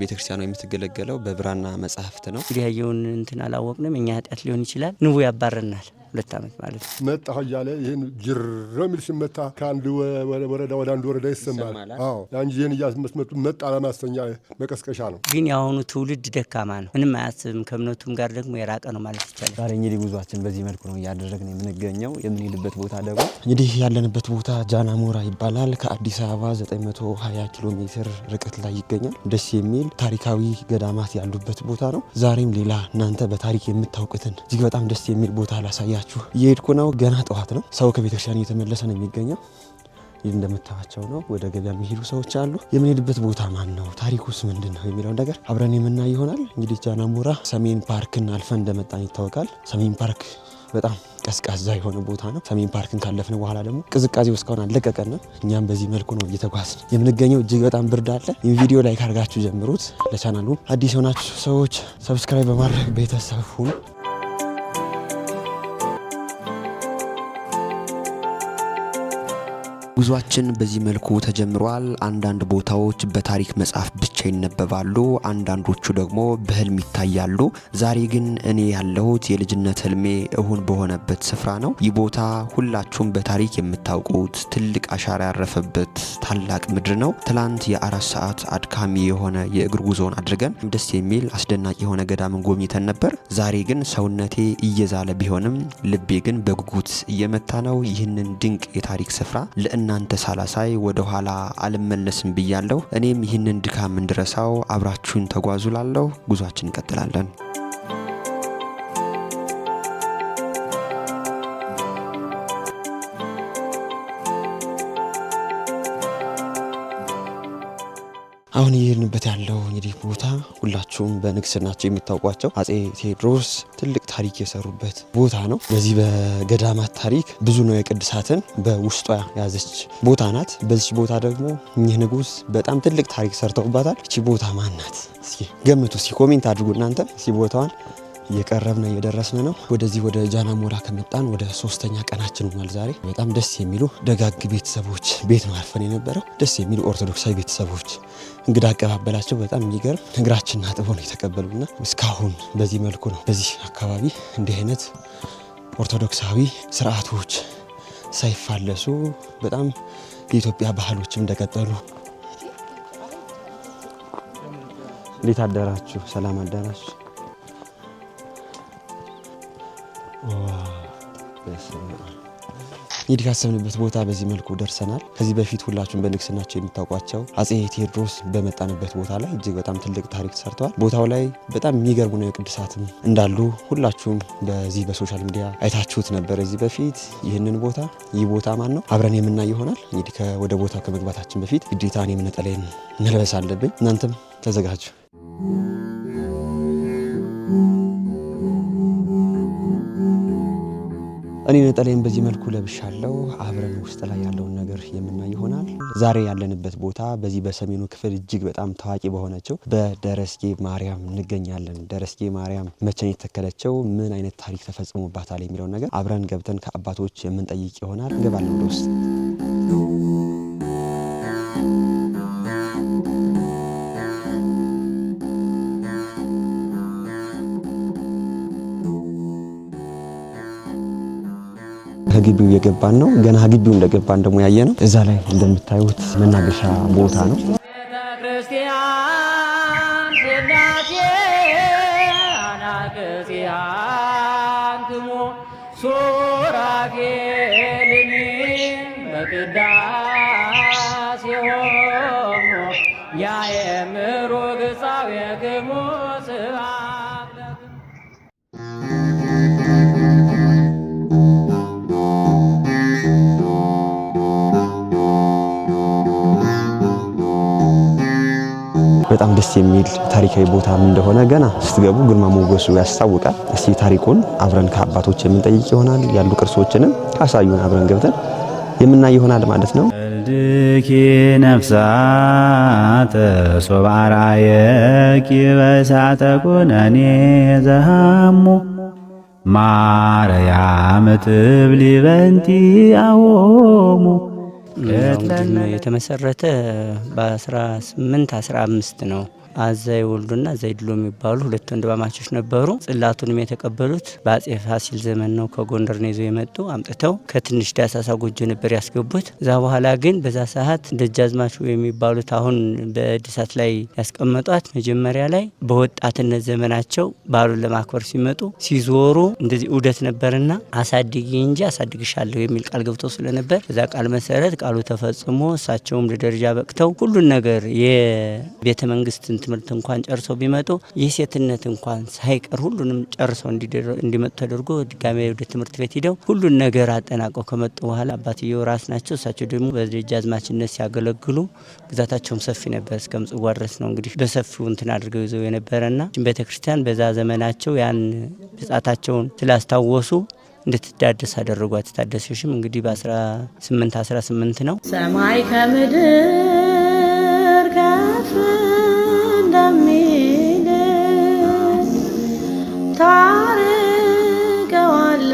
ቤተክርስቲያኑ የምትገለገለው በብራና መጻሕፍት ነው። ያየውን እንትን አላወቅንም እኛ ኃጢአት ሊሆን ይችላል። ንቡ ያባረናል 2 ዓመት ማለት ነው። መጣ ይያለ ይሄን ጅረሚል ሲመታ ከአንድ ወረዳ ወደ አንድ ወረዳ ይሰማል። አዎ ያን ጂን ያስመስመቱ መጣ ለማስተኛ መቀስቀሻ ነው። ግን ያሁኑ ትውልድ ደካማ ነው። ምንም አያስብም። ከእምነቱም ጋር ደግሞ የራቀ ነው ማለት ይቻላል። ዛሬ እንግዲህ ጉዟችን በዚህ መልኩ ነው ያደረግነው የምንገኘው። የምንሄድበት ቦታ ደግሞ እንግዲህ ያለንበት ቦታ ጃና ሞራ ይባላል። ከአዲስ አበባ 920 ኪሎ ሜትር ርቀት ላይ ይገኛል። ደስ የሚል ታሪካዊ ገዳማት ያሉበት ቦታ ነው። ዛሬም ሌላ እናንተ በታሪክ የምታውቁትን እጅግ በጣም ደስ የሚል ቦታ ላሳያችሁ እየሄድኩ ነው። ገና ጠዋት ነው። ሰው ከቤተክርስቲያን እየተመለሰ ነው የሚገኘው። ይህ እንደምታዋቸው ነው። ወደ ገበያ የሚሄዱ ሰዎች አሉ። የምንሄድበት ቦታ ማን ነው፣ ታሪኩስ ምንድን ነው የሚለው ነገር አብረን የምናይ ይሆናል። እንግዲህ ጃና ሞራ ሰሜን ፓርክን አልፈን እንደመጣን ይታወቃል። ሰሜን ፓርክ በጣም ቀዝቃዛ የሆነ ቦታ ነው። ሰሜን ፓርክን ካለፍን በኋላ ደግሞ ቅዝቃዜው እስካሁን አልለቀቀንም። እኛም በዚህ መልኩ ነው እየተጓዝን የምንገኘው። እጅግ በጣም ብርድ አለ። ይህ ቪዲዮ ላይ ካርጋችሁ ጀምሩት። ለቻናሉ አዲስ የሆናችሁ ሰዎች ሰብስክራይብ በማድረግ ቤተሰብ ሁኑ። ጉዟችን በዚህ መልኩ ተጀምሯል። አንዳንድ ቦታዎች በታሪክ መጽሐፍ ብቻ ይነበባሉ፣ አንዳንዶቹ ደግሞ በህልም ይታያሉ። ዛሬ ግን እኔ ያለሁት የልጅነት ህልሜ እውን በሆነበት ስፍራ ነው። ይህ ቦታ ሁላችሁም በታሪክ የምታውቁት ትልቅ አሻራ ያረፈበት ታላቅ ምድር ነው። ትላንት የ4 ሰዓት አድካሚ የሆነ የእግር ጉዞን አድርገን ደስ የሚል አስደናቂ የሆነ ገዳምን ጎብኝተን ነበር። ዛሬ ግን ሰውነቴ እየዛለ ቢሆንም ልቤ ግን በጉጉት እየመታ ነው። ይህንን ድንቅ የታሪክ ስፍራ እናንተ ሳላሳይ ወደ ኋላ አልመለስም ብያለሁ። እኔም ይህንን ድካም እንድረሳው አብራችሁን ተጓዙላለሁ። ጉዟችን እንቀጥላለን። አሁን ይሄንበት ያለው እንግዲህ ቦታ ሁላችሁም በንግስናቸው የምታውቋቸው አጼ ቴዎድሮስ ትልቅ ታሪክ የሰሩበት ቦታ ነው። በዚህ በገዳማት ታሪክ ብዙ ነው የቅድሳትን በውስጧ ያዘች ቦታ ናት። በዚህ ቦታ ደግሞ እኚህ ንጉስ በጣም ትልቅ ታሪክ ሰርተውባታል። እቺ ቦታ ማን ናት? እስኪ ገምቱ። እስኪ ኮሜንት አድርጉ እናንተ። እስኪ ቦታዋን እየቀረብን እየደረስን ነው። ወደዚህ ወደ ጃና ሞራ ከመጣን ወደ 3ኛ ቀናችን ሆኗል። ዛሬ በጣም ደስ የሚሉ ደጋግ ቤተሰቦች ቤት ነው አርፈን የነበረው። ደስ የሚሉ ኦርቶዶክሳዊ ቤተሰቦች እንግዳ አቀባበላቸው በጣም የሚገርም፣ እግራችንን አጥበው ነው የተቀበሉና እስካሁን በዚህ መልኩ ነው። በዚህ አካባቢ እንዲህ አይነት ኦርቶዶክሳዊ ስርዓቶች ሳይፋለሱ በጣም የኢትዮጵያ ባህሎችም እንደቀጠሉ። እንዴት አደራችሁ? ሰላም አደራችሁ? እንግዲህ ካሰብንበት ቦታ በዚህ መልኩ ደርሰናል። ከዚህ በፊት ሁላችሁም በንግስናቸው የምታውቋቸው አጼ ቴዎድሮስ በመጣንበት ቦታ ላይ እጅግ በጣም ትልቅ ታሪክ ሰርተዋል። ቦታው ላይ በጣም የሚገርሙ ነው ቅዱሳትም እንዳሉ ሁላችሁም በዚህ በሶሻል ሚዲያ አይታችሁት ነበር እዚህ በፊት። ይህንን ቦታ ይህ ቦታ ማን ነው አብረን የምናይ ይሆናል። እንግዲህ ወደ ቦታ ከመግባታችን በፊት ግዴታ እኔም ነጠላዬን መልበስ አለብኝ። እናንተም ተዘጋጁ። እኔ ነጠላዬን በዚህ መልኩ ለብሻለሁ። አብረን ውስጥ ላይ ያለውን ነገር የምናይ ይሆናል። ዛሬ ያለንበት ቦታ በዚህ በሰሜኑ ክፍል እጅግ በጣም ታዋቂ በሆነችው በደረስጌ ማርያም እንገኛለን። ደረስጌ ማርያም መቼ ነው የተተከለችው፣ ምን አይነት ታሪክ ተፈጽሞባታል የሚለውን ነገር አብረን ገብተን ከአባቶች የምንጠይቅ ይሆናል። እንገባለን ወደ ውስጥ። ከግቢው እየገባን ነው። ገና ግቢው እንደገባን ደግሞ ያየ ነው እዛ ላይ እንደምታዩት መናገሻ ቦታ ነው። በጣም ደስ የሚል ታሪካዊ ቦታ እንደሆነ ገና ስትገቡ ግርማ ሞገሱ ያስታውቃል። እስቲ ታሪኩን አብረን ከአባቶች የምንጠይቅ ይሆናል። ያሉ ቅርሶችንም ካሳዩን አብረን ገብተን የምናይ ይሆናል ማለት ነው። ልኪ ነፍሳተ ሶባራየቂ በሳተ ኩነኔ ዘሃሙ ማርያም ትብሊ በንቲ አዎሙ የተመሰረተ በ1815 ነው። አዛይ ወልዱና አዛይ ድሎ የሚባሉ ሁለት ወንድማማቾች ነበሩ። ጽላቱንም የተቀበሉት በአጼ ፋሲል ዘመን ነው። ከጎንደር ነው ይዘው የመጡ አምጥተው ከትንሽ ዳሳሳ ጎጆ ነበር ያስገቡት። እዛ በኋላ ግን በዛ ሰዓት ደጃዝማቹ የሚባሉት አሁን በእድሳት ላይ ያስቀመጧት መጀመሪያ ላይ በወጣትነት ዘመናቸው በዓሉን ለማክበር ሲመጡ ሲዞሩ እንደዚህ ዑደት ነበርና አሳድጊ እንጂ አሳድግሻለሁ የሚል ቃል ገብተው ስለነበር በዛ ቃል መሰረት ቃሉ ተፈጽሞ እሳቸውም ለደረጃ በቅተው ሁሉን ነገር የቤተ መንግስትን ትምህርት እንኳን ጨርሰው ቢመጡ የሴትነት እንኳን ሳይቀር ሁሉንም ጨርሰው እንዲመጡ ተደርጎ ድጋሜ ወደ ትምህርት ቤት ሂደው ሁሉን ነገር አጠናቀው ከመጡ በኋላ አባትየው ራስ ናቸው። እሳቸው ደግሞ በደጃዝማችነት ሲያገለግሉ ግዛታቸውም ሰፊ ነበር። እስከ ምጽዋ ድረስ ነው እንግዲህ በሰፊው እንትን አድርገው ይዘው የነበረና ቤተክርስቲያን በዛ ዘመናቸው ያን ብጻታቸውን ስላስታወሱ እንድትዳደስ አደረጓት። ታደሰሽም እንግዲህ በ1818 ነው። ሰማይ ከምድር ከፍ እንደሚል ታርቀዋለ።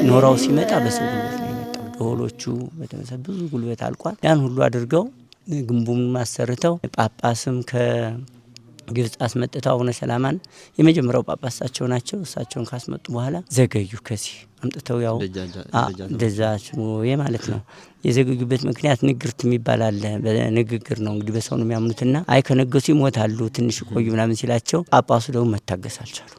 ኖራው ሲመጣ በሰው ጉልበት ላይ መጣው። ደሆሎቹ በተመሰለ ብዙ ጉልበት አልቋል። ያን ሁሉ አድርገው ግንቡም ማሰርተው ጳጳስም ግብጽ አስመጥተው አቡነ ሰላማን የመጀመሪያው ጳጳሳቸው ናቸው። እሳቸውን ካስመጡ በኋላ ዘገዩ። ከዚህ አምጥተው ያው ደጃዝማቹ ማለት ነው። የዘገዩበት ምክንያት ንግርት የሚባል አለ። በንግግር ነው እንግዲህ በሰው ነው የሚያምኑትና አይ ከነገሱ ይሞታሉ ትንሽ ቆዩ ምናምን ሲላቸው ጳጳሱ ደግሞ መታገስ አልቻሉ።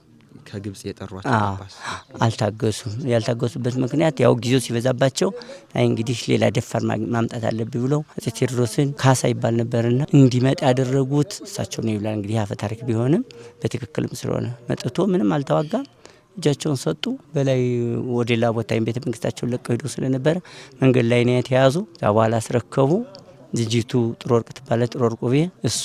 ከግብጽ የጠሯቸው ጳጳስ አልታገሱም። ያልታገሱበት ምክንያት ያው ጊዜው ሲበዛባቸው አይ እንግዲህ ሌላ ደፋር ማምጣት አለብኝ ብለው አፄ ቴዎድሮስን ካሳ ይባል ነበርና እንዲመጣ ያደረጉት እሳቸው ነው ይላል። እንግዲህ አፈ ታሪክ ቢሆንም በትክክልም ስለሆነ መጥቶ ምንም አልተዋጋም። እጃቸውን ሰጡ። በላይ ወደ ሌላ ቦታ ቤተ መንግስታቸውን ለቀው ሄዶ ስለነበረ መንገድ ላይ ነው የተያዙ። ከዛ በኋላ አስረከቡ። ልጅቱ ጥሩ ወርቅ ትባለ ጥሩ ወርቅ ውቤ እሷ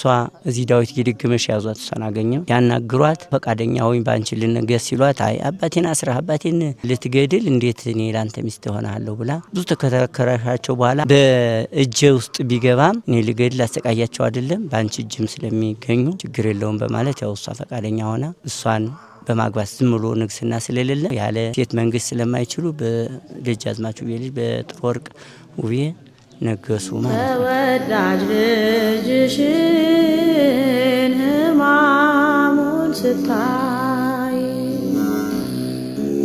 እዚህ ዳዊት እየደገመሽ ያዟት። እሷን አገኘው ያናግሯት። ፈቃደኛ ሆይ ባንቺ ልነገስ ሲሏት አይ አባቴን አስራ አባቴን ልትገድል እንዴት እኔ ላንተ ሚስት ሆናለሁ ብላ ብዙ ተከራከራቸው። በኋላ በእጄ ውስጥ ቢገባም እኔ ልገድል አሰቃያቸው አይደለም ባንቺ እጅም ስለሚገኙ ችግር የለውም በማለት ያው እሷ ፈቃደኛ ሆና እሷን በማግባት ዝም ብሎ ንግስና ስለሌለ ያለ ሴት መንግስት ስለማይችሉ በደጃዝማቹ ልጅ በጥሩ ወርቅ ውቤ ነገሱ ማለት ነው። ተወዳጅ ልጅሽን ሕማሙን ስታይ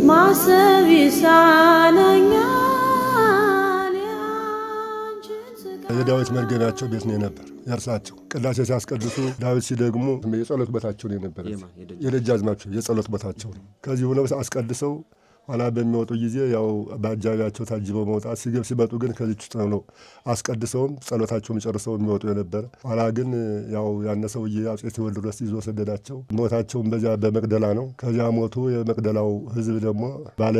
ማሰብ ይሳነኛል። የዳዊት መርገሚያቸው ቤት ነው የነበር የእርሳቸው። ቅዳሴ ሲያስቀድሱ ዳዊት ሲደግሙ የጸሎት ቦታቸው ነው የነበረ። የደጃዝማቹ የጸሎት ቦታቸው ነው። ከዚህ ሆነው አስቀድሰው ኋላ በሚወጡ ጊዜ ያው በአጃቢያቸው ታጅበው መውጣት ሲመጡ ግን ከዚች ውስጥ ነው አስቀድሰውም ጸሎታቸውን ጨርሰው የሚወጡ የነበረ። ኋላ ግን ያው ያነ ሰውዬ አፄ ቴዎድሮስ ይዞ ሰደዳቸው። ሞታቸውን በዚያ በመቅደላ ነው። ከዚያ ሞቱ። የመቅደላው ህዝብ ደግሞ ባለ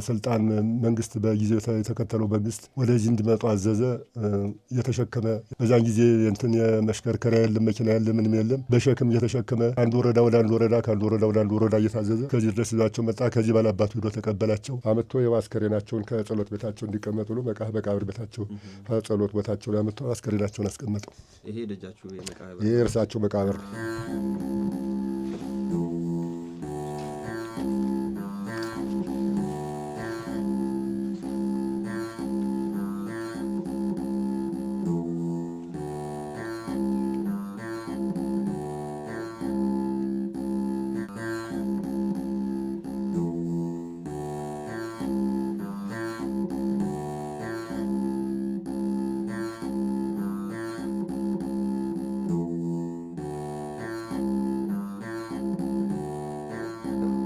ስልጣን መንግስት በጊዜው የተከተለው መንግስት ወደዚህ እንዲመጡ አዘዘ። እየተሸከመ በዛን ጊዜ እንትን የመሽከርከሪያ የለም፣ መኪና የለም፣ ምንም የለም። በሸክም እየተሸከመ አንድ ወረዳ ወደ አንድ ወረዳ ከአንድ ወረዳ ወደ አንድ ወረዳ እየታዘዘ ከዚህ ድረስ ይዟቸው መጣ። ከዚህ ባላባቱ ሄዶ ተቀበላቸው። አመጥቶ የአስከሬናቸውን ከጸሎት ቤታቸው እንዲቀመጡ ነው መቃብር ቤታቸው ከጸሎት ቦታቸው ላይ አመጥቶ አስከሬናቸውን አስቀመጠው። ይሄ እርሳቸው መቃብር ነው።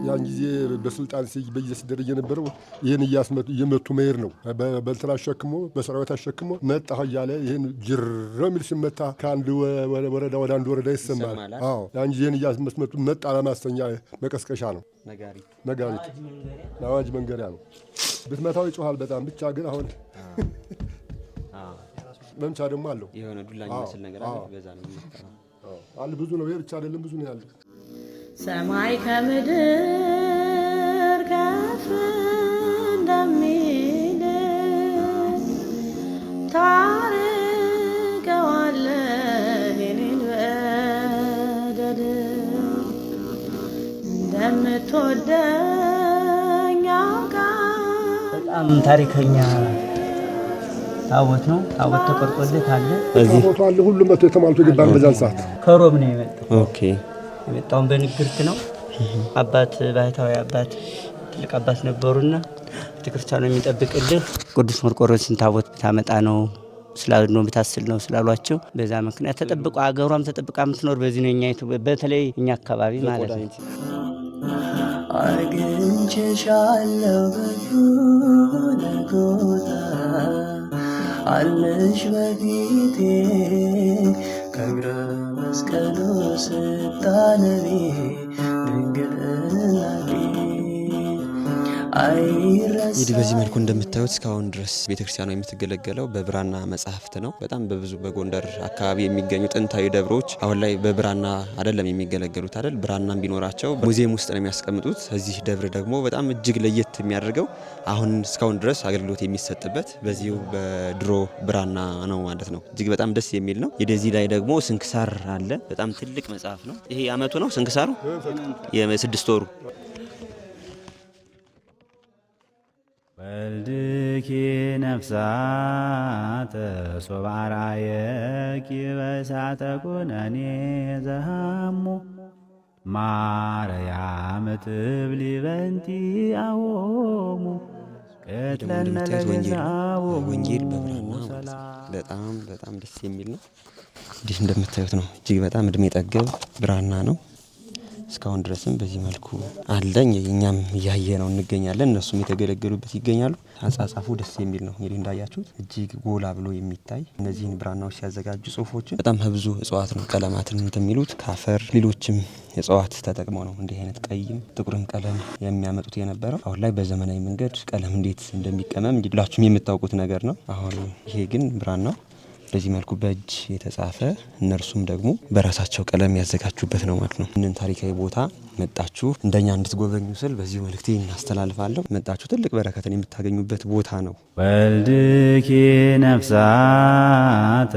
ያን ጊዜ በስልጣን በጊዜ ሲደረግ የነበረው ይህን እየመቱ መሄድ ነው። በእንትን አሸክሞ በሰራዊት አሸክሞ መጣ እያለ ይህን ጅር የሚል ሲመታ ከአንድ ወረዳ ወደ አንድ ወረዳ ይሰማል። አዎ ያን ጊዜ ይህን እያስመቱ መጣ ለማስተኛ መቀስቀሻ ነው። ነጋሪት ለአዋጅ መንገሪያ ነው። ብትመታው ይጮሃል በጣም ብቻ ግን አሁን መምቻ ደግሞ አለው የሆነ ዱላኝ መስል ነገር አለ። በዛ ነው አለ። ብዙ ነው። ይሄ ብቻ አይደለም፣ ብዙ ነው ያለው። ሰማይ ከምድር ከፍ እንደሚል ታርቀዋለህ የኔን በደል እንደምትወደኝ ያውቃል። በጣም ታሪከኛ ታቦት ነው። ታቦት ተቆርጦለት አለ። እዚህ ታቦቱ አለ። ሁሉም መቶ የተሟልቶ ይገባል። በዛን ሰዓት ከሮም ነው የመጣው። ኦኬ የመጣውን በንግርት ነው። አባት ባህታዊ አባት ትልቅ አባት ነበሩና ቤተክርስቲያኑ የሚጠብቅልህ ቅዱስ መርቆሬዎስን ታቦት ብታመጣ ነው ስላሉ ብታስል ነው ስላሏቸው በዛ ምክንያት ተጠብቆ አገሯም ተጠብቃ የምትኖር በዚህ ነው። እኛይቱ በተለይ እኛ አካባቢ ማለት ነው። አግኝቼሻለሁ በጎልጎታ አለሽ በፊቴ ከእግረ መስቀሉ ስታነቢ ድንግል እናቴ እንግዲህ በዚህ መልኩ እንደምታዩት እስካሁን ድረስ ቤተክርስቲያኗ የምትገለገለው በብራና መጽሐፍት ነው። በጣም በብዙ በጎንደር አካባቢ የሚገኙ ጥንታዊ ደብሮች አሁን ላይ በብራና አይደለም የሚገለገሉት አይደል? ብራናም ቢኖራቸው ሙዚየም ውስጥ ነው የሚያስቀምጡት። እዚህ ደብር ደግሞ በጣም እጅግ ለየት የሚያደርገው አሁን እስካሁን ድረስ አገልግሎት የሚሰጥበት በዚሁ በድሮ ብራና ነው ማለት ነው። እጅግ በጣም ደስ የሚል ነው። የደዚህ ላይ ደግሞ ስንክሳር አለ። በጣም ትልቅ መጽሐፍ ነው። ይሄ አመቱ ነው ስንክሳሩ የ6 ወሩ ወልድኪ ነፍሳተ ሶባራየኪ በእሳተ ኩነኔ ዘሃሙ ማርያም ትብሊ በንቲ አዎሙ ቅትለነ ለገዛው ወንጌል በብራና በጣም ደስ የሚል ነው። እንዲህ እንደምታዩት ነው። እጅግ በጣም እድሜ ጠገብ ብራና ነው። እስካሁን ድረስም በዚህ መልኩ አለኝ። እኛም እያየ ነው እንገኛለን። እነሱም የተገለገሉበት ይገኛሉ። አጻጻፉ ደስ የሚል ነው። እንግዲህ እንዳያችሁት እጅግ ጎላ ብሎ የሚታይ እነዚህን ብራናዎች ሲያዘጋጁ ጽሁፎችን በጣም ከብዙ እጽዋት ነው ቀለማትን እንደሚሉት ካፈር፣ ሌሎችም እጽዋት ተጠቅመው ነው እንዲህ አይነት ቀይም ጥቁርም ቀለም የሚያመጡት የነበረው። አሁን ላይ በዘመናዊ መንገድ ቀለም እንዴት እንደሚቀመም እንግዲህ ሁላችሁም የምታውቁት ነገር ነው። አሁን ይሄ ግን ብራናው በዚህ መልኩ በእጅ የተጻፈ እነርሱም ደግሞ በራሳቸው ቀለም ያዘጋጁበት ነው ማለት ነው። ይህንን ታሪካዊ ቦታ መጣችሁ እንደኛ እንድትጎበኙ ስል በዚሁ መልእክቴ እናስተላልፋለሁ። መጣችሁ ትልቅ በረከትን የምታገኙበት ቦታ ነው። ወልድኪ ነፍሳተ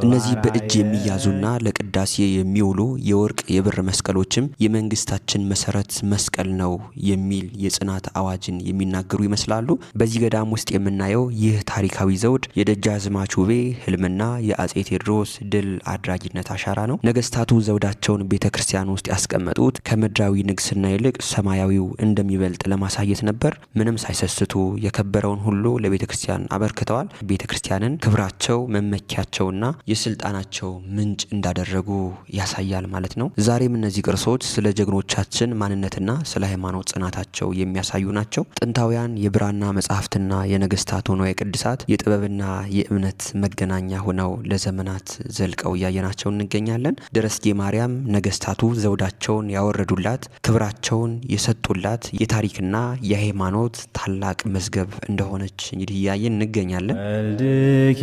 እነዚህ በእጅ የሚያዙና ለቅዳሴ የሚውሉ የወርቅ የብር መስቀሎችም የመንግስታችን መሰረት መስቀል ነው የሚል የጽናት አዋጅን የሚናገሩ ይመስላሉ። በዚህ ገዳም ውስጥ የምናየው ይህ ታሪካዊ ዘውድ የደጃዝማች ውቤ ህልምና የአጼ ቴዎድሮስ ድል አድራጊነት አሻራ ነው። ነገስታቱ ዘውዳቸውን ቤተክርስቲያን ውስጥ ያስቀመጡት ከምድራዊ ንግስና ይልቅ ሰማያዊው እንደሚበልጥ ለማሳየት ነበር። ምንም ሳይሰስቱ የከበረውን ሁሉ ለቤተክርስቲያን አበርክተዋል። ቤተክርስቲያንን ክብራቸው መመኪያቸውና የስልጣናቸው ምንጭ እንዳደረጉ ያሳያል ማለት ነው። ዛሬም እነዚህ ቅርሶች ስለ ጀግኖቻችን ማንነትና ስለ ሃይማኖት ጽናታቸው የሚያሳዩ ናቸው። ጥንታውያን የብራና መጽሐፍትና የነገስታት ንዋየ ቅድሳት የጥበብና የእምነት መገናኛ ሆነው ለዘመናት ዘልቀው እያየናቸው እንገኛለን። ደረስጌ ማርያም ነገስታቱ ዘውዳቸውን ያወረዱላት፣ ክብራቸውን የሰጡላት የታሪክና የሃይማኖት ታላቅ መዝገብ እንደሆነች እንግዲህ እያየን እንገኛለን። ወልድኪ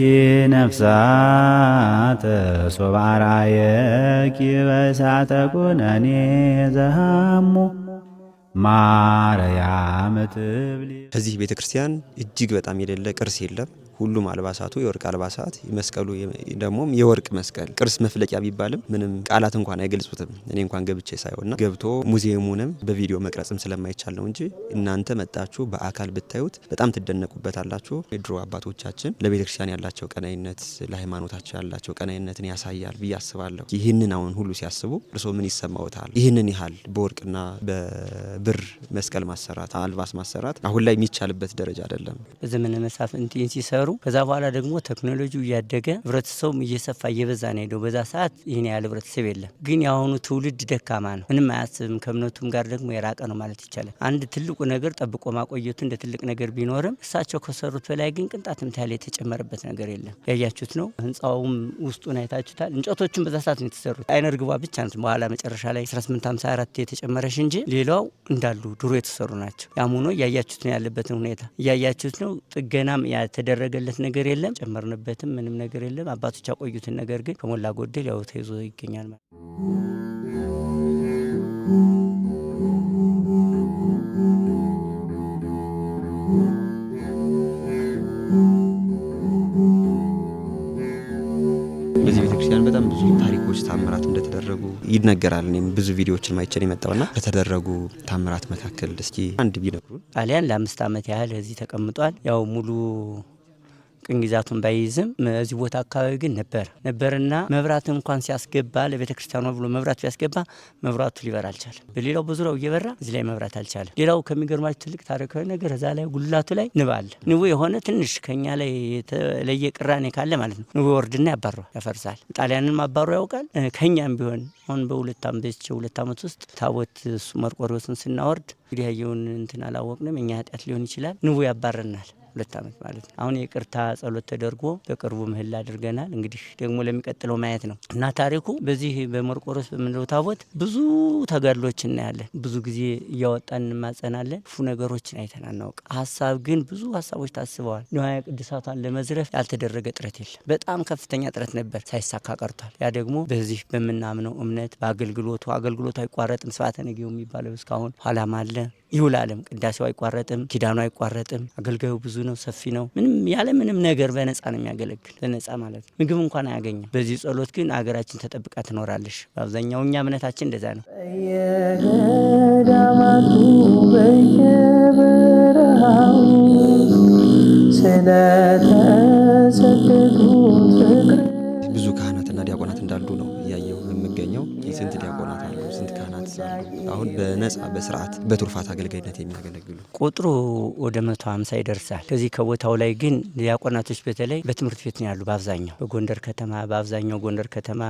ነፍሳተ ሶባራየኪ በእሳተ ኩነኔ ዘሃሙ ማርያም ትብሊ። ከዚህ ቤተክርስቲያን እጅግ በጣም የሌለ ቅርስ የለም። ሁሉም አልባሳቱ የወርቅ አልባሳት፣ መስቀሉ ደግሞ የወርቅ መስቀል። ቅርስ መፍለቂያ ቢባልም ምንም ቃላት እንኳን አይገልጹትም። እኔ እንኳን ገብቼ ሳይሆንና ገብቶ ሙዚየሙንም በቪዲዮ መቅረጽም ስለማይቻል ነው እንጂ እናንተ መጣችሁ በአካል ብታዩት በጣም ትደነቁበታላችሁ። የድሮ አባቶቻችን ለቤተክርስቲያን ያላቸው ቀናይነት፣ ለሃይማኖታቸው ያላቸው ቀናይነትን ያሳያል ብዬ አስባለሁ። ይህንን አሁን ሁሉ ሲያስቡ እርስዎ ምን ይሰማዎታል? ይህንን ያህል በወርቅና በብር መስቀል ማሰራት፣ አልባስ ማሰራት አሁን ላይ የሚቻልበት ደረጃ አይደለም። በዘመነ መሳፍንት ሲሰሩ ከዛ በኋላ ደግሞ ቴክኖሎጂው እያደገ ህብረተሰቡም እየሰፋ እየበዛ ነው ሄደው። በዛ ሰዓት ይህን ያህል ህብረተሰብ የለም። ግን የአሁኑ ትውልድ ደካማ ነው፣ ምንም አያስብም። ከእምነቱም ጋር ደግሞ የራቀ ነው ማለት ይቻላል። አንድ ትልቁ ነገር ጠብቆ ማቆየቱ እንደ ትልቅ ነገር ቢኖርም እሳቸው ከሰሩት በላይ ግን ቅንጣትም ታህል የተጨመረበት ነገር የለም። ያያችሁት ነው። ህንፃውም ውስጡን አይታችሁታል። እንጨቶቹም በዛ ሰዓት ነው የተሰሩት። አይነ ርግቧ ብቻ ነው በኋላ መጨረሻ ላይ 1854 የተጨመረሽ እንጂ ሌላው እንዳሉ ድሮ የተሰሩ ናቸው። ያም ሆኖ እያያችሁት ነው ያለበትን ሁኔታ እያያችሁት ነው። ጥገናም ያተደረገለት ነገር የለም። ጨመርንበትም ምንም ነገር የለም። አባቶች ያቆዩትን ነገር ግን ከሞላ ጎደል ያው ተይዞ ይገኛል ማለት በዚህ ቤተክርስቲያን በጣም ብዙ ታሪኮች፣ ታምራት እንደተደረጉ ይነገራል። እኔም ብዙ ቪዲዮዎችን ማይቸን የመጣውና ከተደረጉ ታምራት መካከል እስኪ አንድ ቢነግሩን። ጣሊያን ለ5 ዓመት ያህል እዚህ ተቀምጧል። ያው ሙሉ ቅኝ ግዛቱን ባይይዝም እዚህ ቦታ አካባቢ ግን ነበርና መብራት እንኳን ሲያስገባ ለቤተ ክርስቲያኑ ብሎ መብራት ቢያስገባ መብራቱ ሊበራ አልቻለም። በሌላው በዙሪያው እየበራ እዚህ ላይ መብራት አልቻለም። ሌላው ከሚገርማችሁ ትልቅ ታሪካዊ ነገር እዛ ላይ ጉልላቱ ላይ ንብ አለ። ንቡ የሆነ ትንሽ ከኛ ላይ የተለየ ቅራኔ ካለ ማለት ነው ንቡ ወርድና ያባረዋል፣ ያፈርሳል። ጣሊያንን አባሮ ያውቃል። ከኛም ቢሆን አሁን በሁለት ዓመት ውስጥ ታቦት መርቆሬዎስን ስናወርድ እንግዲህ ያየውን እንትን አላወቅንም። እኛ ኃጢአት ሊሆን ይችላል። ንቡ ያባረናል 2 ዓመት ማለት ነው። አሁን የቅርታ ጸሎት ተደርጎ በቅርቡ ምህላ አድርገናል። እንግዲህ ደግሞ ለሚቀጥለው ማየት ነው እና ታሪኩ በዚህ በመርቆሬዎስ በምንለው ታቦት ብዙ ተጋድሎች እናያለን። ብዙ ጊዜ እያወጣን እንማጸናለን። ክፉ ነገሮችን አይተን አናውቅ። ሀሳብ ግን ብዙ ሀሳቦች ታስበዋል። ንዋየ ቅድሳቷን ለመዝረፍ ያልተደረገ ጥረት የለም። በጣም ከፍተኛ ጥረት ነበር፣ ሳይሳካ ቀርቷል። ያ ደግሞ በዚህ በምናምነው እምነት በአገልግሎቱ አይቋረጥም። ስብሐተ ነግህ የሚባለው እስካሁን ኋላም አለ ይውላልም። ቅዳሴው አይቋረጥም፣ ኪዳኑ አይቋረጥም። አገልጋዩ ብዙ ነው፣ ሰፊ ነው። ምንም ያለ ምንም ነገር በነፃ ነው የሚያገለግል፣ በነፃ ማለት ነው። ምግብ እንኳን አያገኝም። በዚህ ጸሎት ግን አገራችን ተጠብቃ ትኖራለች። በአብዛኛው እኛ እምነታችን እንደዛ ነው። የገዳማቱ በየበረሃው ስለተሰደዱት ፍቅር ብዙ ካህናትና ዲያቆናት እንዳሉ ነው እያየሁ የምገኘው። ስንት ዲያቆናት አሉ? ስንት ካህናት አሉ? አሁን በነፃ በስርዓት በቱርፋት አገልጋይነት የሚያገለግሉ ቁጥሩ ወደ 150 ይደርሳል። ከዚህ ከቦታው ላይ ግን ዲያቆናቶች በተለይ በትምህርት ቤት ነው ያሉ። በአብዛኛው ጎንደር ከተማ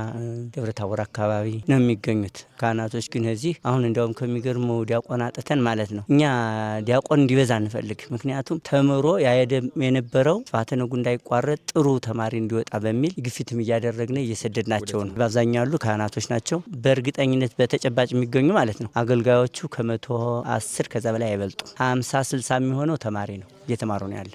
ደብረ ታቦር አካባቢ ነው የሚገኙት። ካህናቶች ግን እዚህ አሁን እንዲያውም ከሚገርመው ዲያቆን አጥተን ማለት ነው። እኛ ዲያቆን እንዲበዛ አንፈልግ። ምክንያቱም ተምሮ የነበረው ስብሐተ ነግህ እንዳይቋረጥ ጥሩ ተማሪ እንዲወጣ በሚል ግፊትም እያደረግን እየሰደድናቸው ነው። በአብዛኛው ያሉ ካህናቶች ናቸው። በእርግጠኝነት በተጨባጭ የሚገኙ ማለት ነው። አገልጋዮቹ ከ110 ከዛ በላይ አይበልጡ። 50-60 የሚሆነው ተማሪ ነው፣ እየተማሩ ነው ያለ።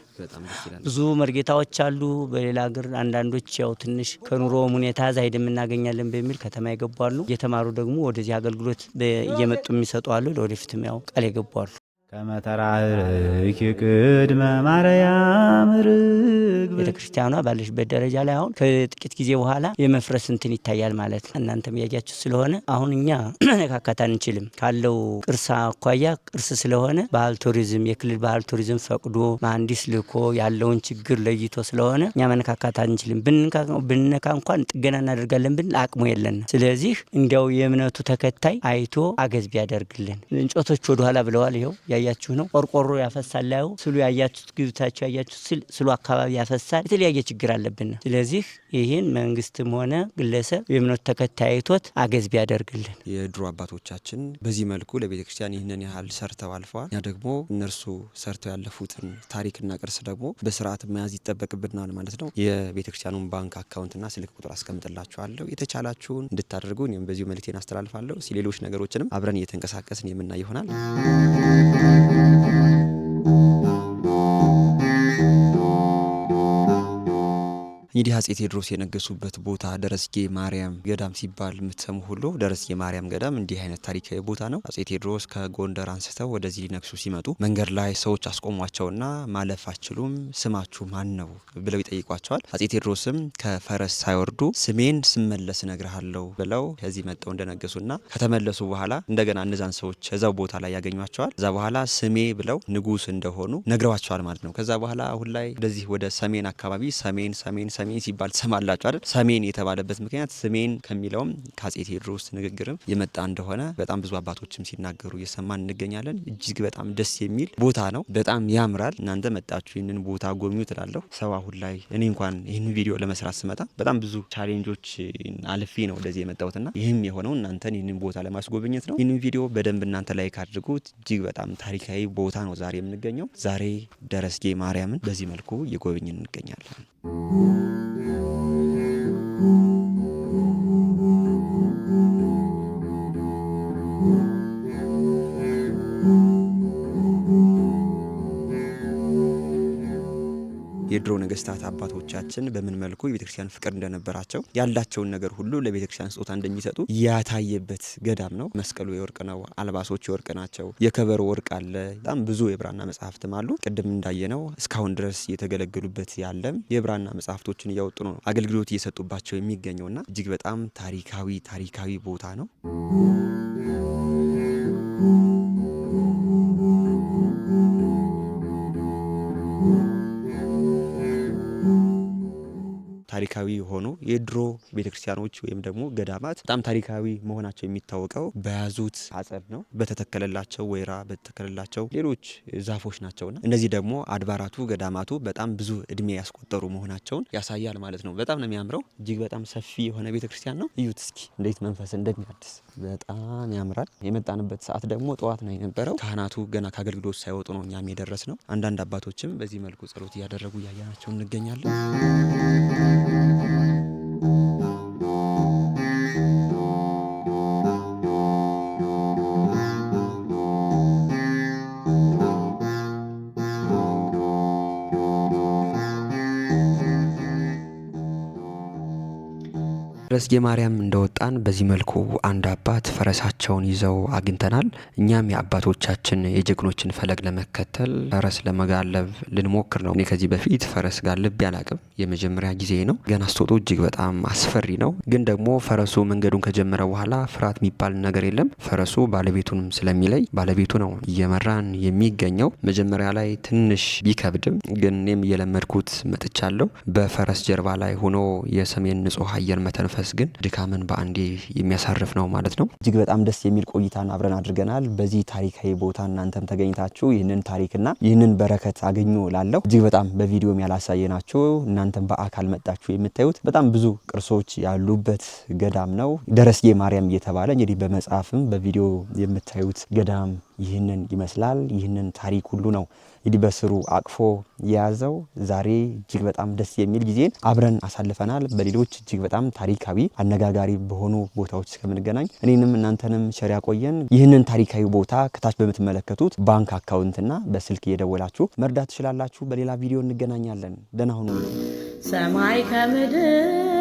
ብዙ መርጌታዎች አሉ በሌላ ሀገር። አንዳንዶች ያው ትንሽ ከኑሮ ሁኔታ ዛይድ እናገኛለን በሚል ከተማ የገቡ አሉ። እየተማሩ ደግሞ ወደዚህ አገልግሎት እየመጡ የሚሰጡ አሉ። ለወደፊትም ያው ቃል የገቡ አሉ። ከመተራርኪ ቅድመ ማርያም ርግብ ቤተ ክርስቲያኗ ባለሽበት ደረጃ ላይ አሁን ከጥቂት ጊዜ በኋላ የመፍረስ እንትን ይታያል ማለት ነው። እናንተም ያያችሁ ስለሆነ አሁን እኛ መነካካት አንችልም። ካለው ቅርስ አኳያ ቅርስ ስለሆነ ባህል ቱሪዝም፣ የክልል ባህል ቱሪዝም ፈቅዶ መሐንዲስ ልኮ ያለውን ችግር ለይቶ ስለሆነ እኛ መነካካት አንችልም። ብንነካ እንኳን ጥገና እናደርጋለን ብን አቅሙ የለን። ስለዚህ እንዲያው የእምነቱ ተከታይ አይቶ አገዝ ቢያደርግልን። እንጨቶች ወደኋላ ብለዋል። ይኸው ያያችሁ ነው። ቆርቆሮ ያፈሳል። ላዩ ስሉ ያያችሁት ግብታችሁ ያያችሁት ስሉ አካባቢ ያፈሳል። የተለያየ ችግር አለብን። ስለዚህ ይህን መንግስትም ሆነ ግለሰብ የእምነቱ ተከታይ አይቶት አገዝ ቢያደርግልን። የድሮ አባቶቻችን በዚህ መልኩ ለቤተ ክርስቲያን ይህንን ያህል ሰርተው አልፈዋል። ያ ደግሞ እነርሱ ሰርተው ያለፉትን ታሪክና ቅርስ ደግሞ በስርዓት መያዝ ይጠበቅብናል ማለት ነው። የቤተ ክርስቲያኑን ባንክ አካውንትና ስልክ ቁጥር አስቀምጥላችኋለሁ። የተቻላችሁን እንድታደርጉ እኔም በዚሁ መልእክቴን አስተላልፋለሁ። ሌሎች ነገሮችንም አብረን እየተንቀሳቀስን የምናይ ይሆናል። እንግዲህ አፄ ቴዎድሮስ የነገሱበት ቦታ ደረስጌ ማርያም ገዳም ሲባል የምትሰሙ ሁሉ ደረስጌ ማርያም ገዳም እንዲህ አይነት ታሪካዊ ቦታ ነው። አፄ ቴዎድሮስ ከጎንደር አንስተው ወደዚህ ሊነግሱ ሲመጡ መንገድ ላይ ሰዎች አስቆሟቸውና ማለፍ አትችሉም፣ ስማችሁ ማን ነው ብለው ይጠይቋቸዋል። አፄ ቴዎድሮስም ከፈረስ ሳይወርዱ ስሜን ስመለስ እነግርሃለሁ ብለው ከዚህ መጥተው እንደነገሱና ከተመለሱ በኋላ እንደገና እነዛን ሰዎች እዛው ቦታ ላይ ያገኟቸዋል። ከዛ በኋላ ስሜ ብለው ንጉስ እንደሆኑ ነግረዋቸዋል ማለት ነው። ከዛ በኋላ አሁን ላይ ወደዚህ ወደ ሰሜን አካባቢ ሰሜን ሲባል ትሰማላችሁ አይደል? ሰሜን የተባለበት ምክንያት ስሜን ከሚለውም ከአፄ ቴዎድሮስ ንግግርም የመጣ እንደሆነ በጣም ብዙ አባቶችም ሲናገሩ እየሰማን እንገኛለን። እጅግ በጣም ደስ የሚል ቦታ ነው። በጣም ያምራል። እናንተ መጣችሁ ይህንን ቦታ ጎብኙ ትላለሁ። ሰው አሁን ላይ እኔ እንኳን ይህን ቪዲዮ ለመስራት ስመጣ በጣም ብዙ ቻሌንጆች አልፌ ነው ወደዚህ የመጣሁትና ይህም የሆነው እናንተን ይህንን ቦታ ለማስጎብኘት ነው። ይህንን ቪዲዮ በደንብ እናንተ ላይ ካድርጉት። እጅግ በጣም ታሪካዊ ቦታ ነው ዛሬ የምንገኘው። ዛሬ ደረስጌ ማርያምን በዚህ መልኩ እየጎበኝን እንገኛለን። የድሮ ነገስታት አባቶቻችን በምን መልኩ የቤተክርስቲያን ፍቅር እንደነበራቸው ያላቸውን ነገር ሁሉ ለቤተክርስቲያን ስጦታ እንደሚሰጡ ያታየበት ገዳም ነው። መስቀሉ የወርቅ ነው። አልባሶች የወርቅ ናቸው። የከበሮ ወርቅ አለ። በጣም ብዙ የብራና መጽሐፍትም አሉ። ቅድም እንዳየነው እስካሁን ድረስ እየተገለገሉበት ያለም የብራና መጽሐፍቶችን እያወጡ ነው አገልግሎት እየሰጡባቸው የሚገኘውና እጅግ በጣም ታሪካዊ ቦታ ነው። ታሪካዊ የሆኑ የድሮ ቤተክርስቲያኖች ወይም ደግሞ ገዳማት በጣም ታሪካዊ መሆናቸው የሚታወቀው በያዙት አጸድ ነው። በተተከለላቸው ወይራ በተተከለላቸው ሌሎች ዛፎች ናቸውና እነዚህ ደግሞ አድባራቱ ገዳማቱ በጣም ብዙ እድሜ ያስቆጠሩ መሆናቸውን ያሳያል ማለት ነው። በጣም ነው የሚያምረው። እጅግ በጣም ሰፊ የሆነ ቤተክርስቲያን ነው። እዩት እስኪ እንዴት መንፈስ እንደሚያድስ በጣም ያምራል። የመጣንበት ሰዓት ደግሞ ጠዋት ነው የነበረው። ካህናቱ ገና ከአገልግሎት ሳይወጡ ነው እኛም የደረስ ነው። አንዳንድ አባቶችም በዚህ መልኩ ጸሎት እያደረጉ እያያናቸው እንገኛለን። ፈረስጌ ማርያም እንደወጣን በዚህ መልኩ አንድ አባት ፈረሳቸውን ይዘው አግኝተናል። እኛም የአባቶቻችን የጀግኖችን ፈለግ ለመከተል ፈረስ ለመጋለብ ልንሞክር ነው። እኔ ከዚህ በፊት ፈረስ ጋልቤ አላቅም፣ የመጀመሪያ ጊዜ ነው። ገና ስትወጡ እጅግ በጣም አስፈሪ ነው። ግን ደግሞ ፈረሱ መንገዱን ከጀመረ በኋላ ፍርሃት የሚባል ነገር የለም። ፈረሱ ባለቤቱንም ስለሚለይ ባለቤቱ ነው እየመራን የሚገኘው። መጀመሪያ ላይ ትንሽ ቢከብድም ግን እኔም እየለመድኩት መጥቻለሁ። በፈረስ ጀርባ ላይ ሆኖ የሰሜን ንጹህ አየር መተንፈስ ግን ድካምን በአንዴ የሚያሳርፍ ነው ማለት ነው። እጅግ በጣም ደስ የሚል ቆይታን አብረን አድርገናል። በዚህ ታሪካዊ ቦታ እናንተም ተገኝታችሁ ይህንን ታሪክና ይህንን በረከት አገኙ ላለሁ እጅግ በጣም በቪዲዮም ያላሳየናችሁ እናንተም በአካል መጣችሁ የምታዩት በጣም ብዙ ቅርሶች ያሉበት ገዳም ነው። ደረስጌ ማርያም እየተባለ እንግዲህ በመጽሐፍም በቪዲዮ የምታዩት ገዳም ይህንን ይመስላል። ይህንን ታሪክ ሁሉ ነው እንግዲህ በስሩ አቅፎ የያዘው። ዛሬ እጅግ በጣም ደስ የሚል ጊዜን አብረን አሳልፈናል። በሌሎች እጅግ በጣም ታሪካዊ አነጋጋሪ በሆኑ ቦታዎች እስከምንገናኝ እኔንም እናንተንም ቸር ያቆየን። ይህንን ታሪካዊ ቦታ ከታች በምትመለከቱት ባንክ አካውንትና በስልክ እየደወላችሁ መርዳት ትችላላችሁ። በሌላ ቪዲዮ እንገናኛለን። ደህና ሁኑ። ሰማይ ከምድር